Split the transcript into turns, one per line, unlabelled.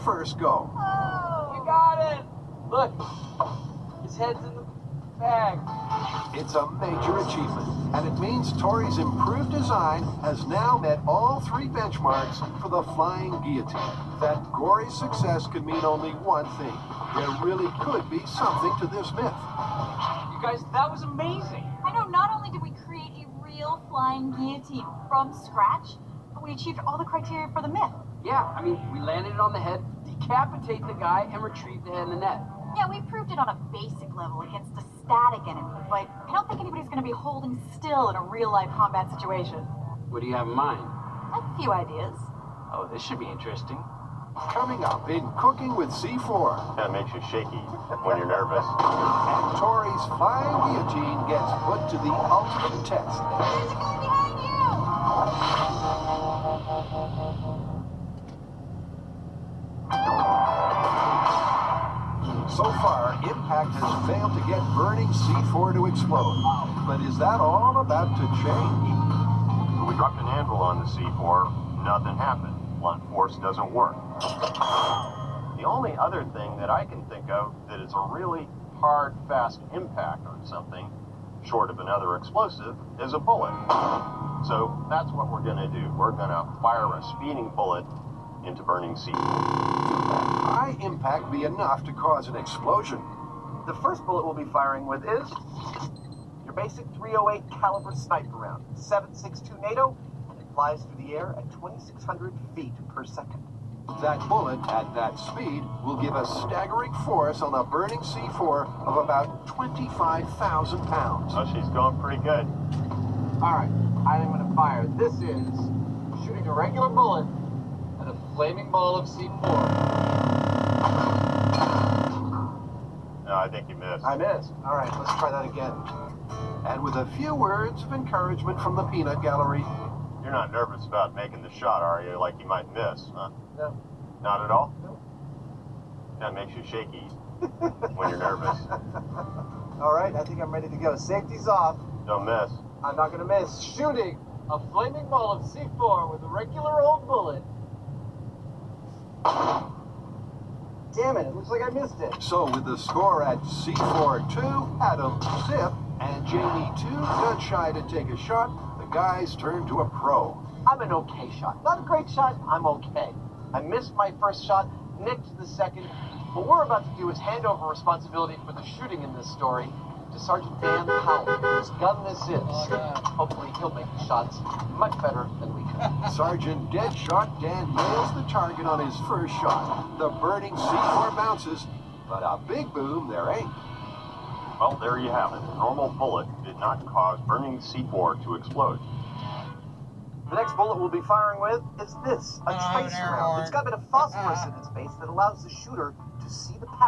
first go.
Oh! We got it! Look, his head's in the bag.
It's a major achievement, and it means Tori's improved design has now met all 3 benchmarks for the flying guillotine. That gory success could mean only one thing. There really could be something to this myth.
You guys, that was amazing.
I know, not only did we create a real flying guillotine from scratch, but we achieved all the criteria for the myth.
Yeah, I mean, we landed it on the head, decapitate the guy, and retrieve the head in the net.
Yeah, we proved it on a basic level against a static enemy, but I don't think anybody's going to be holding still in a real-life combat situation.
What do you have in mind?
A few ideas.
Oh, this should be interesting.
Coming up in Cooking with C4.
That makes you shaky when you're nervous.
And Tori's flying guillotine gets put to the ultimate test.
There's a guy behind you!
So far, Impact has failed to get burning C4 to explode. But is that all about to change?
When we dropped an anvil on the C4, nothing happened. Blunt force doesn't work. The only other thing that I can think of that is a really hard, fast impact on something, short of another explosive, is a bullet. So that's what we're going to do. We're going to fire a speeding bullet into burning C4.
High impact be enough to cause an explosion.
The first bullet we'll be firing with is your basic .308 caliber sniper round, 7.62 NATO, and it flies through the air at 2,600 feet per second.
That bullet at that speed will give a staggering force on a burning C4 of about 25,000 pounds.
Oh, she's going pretty good.
All right, I'm going to fire. This is shooting a regular bullet at a flaming ball of C4.
No, I think you missed.
I missed. All right, let's try that again.
And with a few words of encouragement from the peanut gallery,
You're not nervous about making the shot, are you? Like you might miss, huh?
No.
Not at all?
No.
That makes you shaky when you're nervous.
All right, I think I'm ready to go. Safety's off.
Don't miss.
I'm not going to miss. Shooting a flaming ball of C4 with a regular old bullet. Damn it looks like I missed it.
so with the score at C4-2, Adam zip and Jamie 2 gun shy to take a shot, the guys turn to a pro.
I'm an okay shot. Not a great shot, I'm okay. I missed my first shot, nicked the second. What we're about to do is hand over responsibility for the shooting in this story to Sergeant Dan Powell, whose gun this is. Hopefully he'll make the shots much better than we can.
Sergeant Deadshot Dan nails the target on his first shot. The burning C4 bounces, but a big boom there ain't.
Well, there you have it. A normal bullet did not cause burning C4 to explode.
The next bullet we'll be firing with is this, a tracer round. It's got a bit of phosphorus in its base that allows the shooter to see the path